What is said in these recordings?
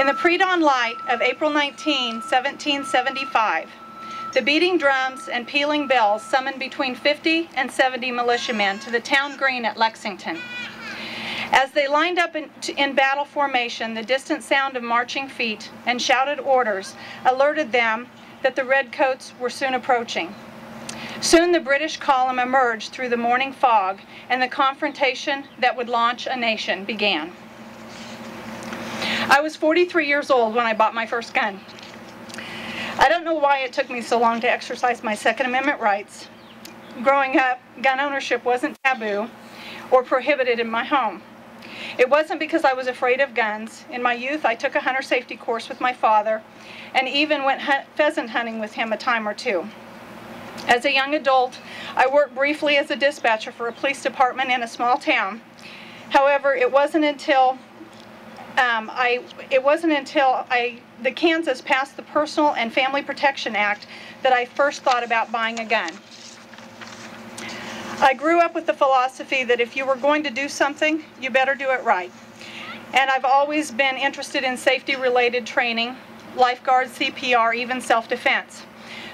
In the pre-dawn light of April 19, 1775, the beating drums and pealing bells summoned between 50 and 70 militiamen to the town green at Lexington. As they lined up in battle formation, the distant sound of marching feet and shouted orders alerted them that the redcoats were soon approaching. Soon the British column emerged through the morning fog, and the confrontation that would launch a nation began. I was 43 years old when I bought my first gun. I don't know why it took me so long to exercise my Second Amendment rights. Growing up, gun ownership wasn't taboo or prohibited in my home. It wasn't because I was afraid of guns. In my youth, I took a hunter safety course with my father and even went pheasant hunting with him a time or two. As a young adult, I worked briefly as a dispatcher for a police department in a small town. However, it wasn't until the Kansas passed the Personal and Family Protection Act that I first thought about buying a gun. I grew up with the philosophy that if you were going to do something, you better do it right. And I've always been interested in safety-related training, lifeguards, CPR, even self-defense.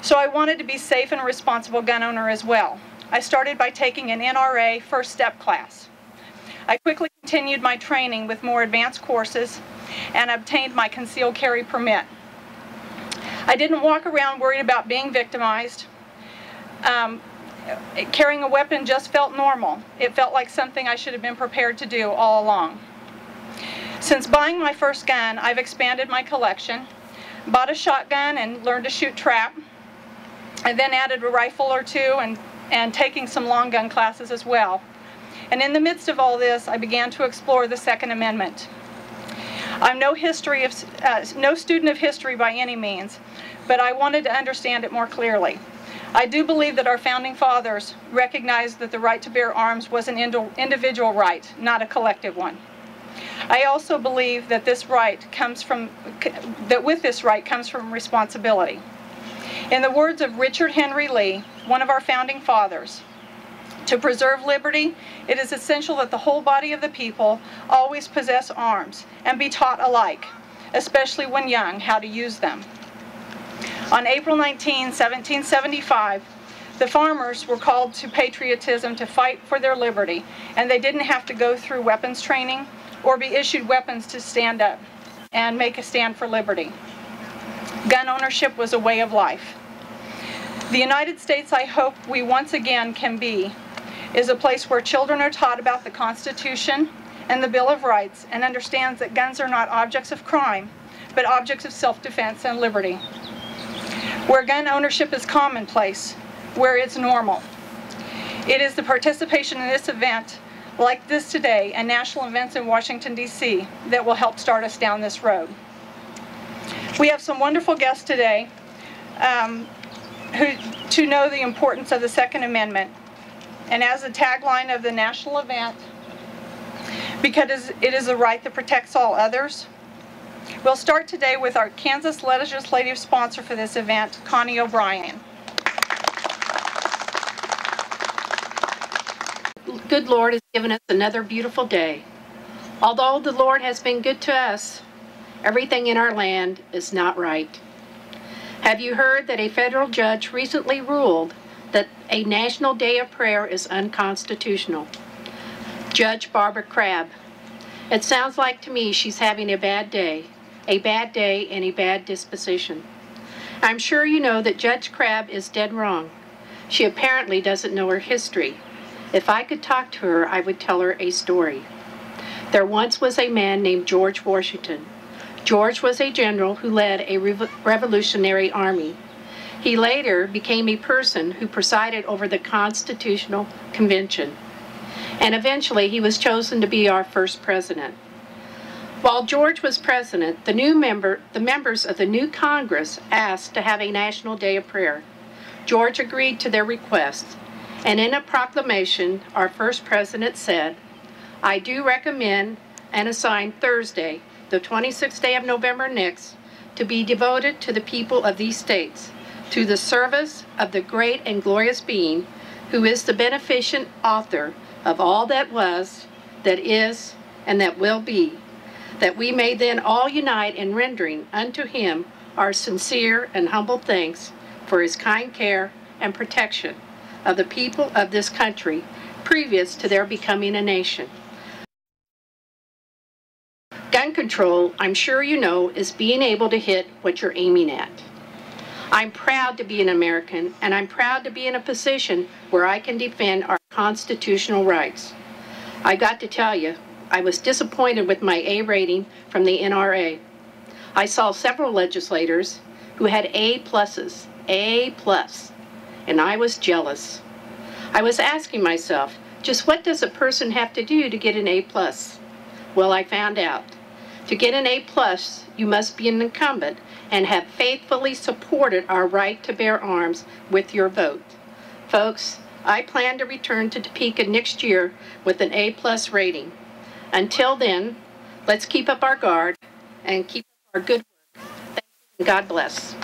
So I wanted to be safe and a responsible gun owner as well. I started by taking an NRA first step class. I quickly continued my training with more advanced courses and obtained my concealed carry permit. I didn't walk around worried about being victimized. Carrying a weapon just felt normal. It felt like something I should have been prepared to do all along. Since buying my first gun, I've expanded my collection, bought a shotgun and learned to shoot trap. I then added a rifle or two and taking some long gun classes as well. And in the midst of all this, I began to explore the Second Amendment. I'm no student of history by any means, but I wanted to understand it more clearly. I do believe that our founding fathers recognized that the right to bear arms was an individual right, not a collective one. I also believe that with this right comes from responsibility. In the words of Richard Henry Lee, one of our founding fathers, to preserve liberty, it is essential that the whole body of the people always possess arms and be taught alike, especially when young, how to use them. On April 19, 1775, the farmers were called to patriotism to fight for their liberty, and they didn't have to go through weapons training or be issued weapons to stand up and make a stand for liberty. Gun ownership was a way of life. The United States, I hope we once again can be, is a place where children are taught about the Constitution and the Bill of Rights and understands that guns are not objects of crime, but objects of self-defense and liberty. Where gun ownership is commonplace, where it's normal. It is the participation in this event, like this today, and national events in Washington, D.C., that will help start us down this road. We have some wonderful guests today to know the importance of the Second Amendment. And as a tagline of the national event, because it is a right that protects all others, we'll start today with our Kansas legislative sponsor for this event, Connie O'Brien. Good Lord has given us another beautiful day. Although the Lord has been good to us, everything in our land is not right. Have you heard that a federal judge recently ruled that a National Day of Prayer is unconstitutional? Judge Barbara Crabb. It sounds like to me she's having a bad day and a bad disposition. I'm sure you know that Judge Crabb is dead wrong. She apparently doesn't know her history. If I could talk to her, I would tell her a story. There once was a man named George Washington. George was a general who led a revolutionary army. He later became a person who presided over the Constitutional Convention, and eventually he was chosen to be our first president. While George was president, the members of the new Congress asked to have a National Day of Prayer. George agreed to their request, and in a proclamation, our first president said, "I do recommend and assign Thursday, the 26th day of November next, to be devoted to the people of these states, to the service of the great and glorious being who is the beneficent author of all that was, that is, and that will be, that we may then all unite in rendering unto him our sincere and humble thanks for his kind care and protection of the people of this country previous to their becoming a nation. Gun control, I'm sure you know, is being able to hit what you're aiming at. I'm proud to be an American, and I'm proud to be in a position where I can defend our constitutional rights. I got to tell you, I was disappointed with my A rating from the NRA. I saw several legislators who had A+, and I was jealous. I was asking myself, just what does a person have to do to get an A+? Well, I found out. To get an A+, you must be an incumbent and have faithfully supported our right to bear arms with your vote. Folks, I plan to return to Topeka next year with an A+ rating. Until then, let's keep up our guard and keep up our good work. Thank you, and God bless.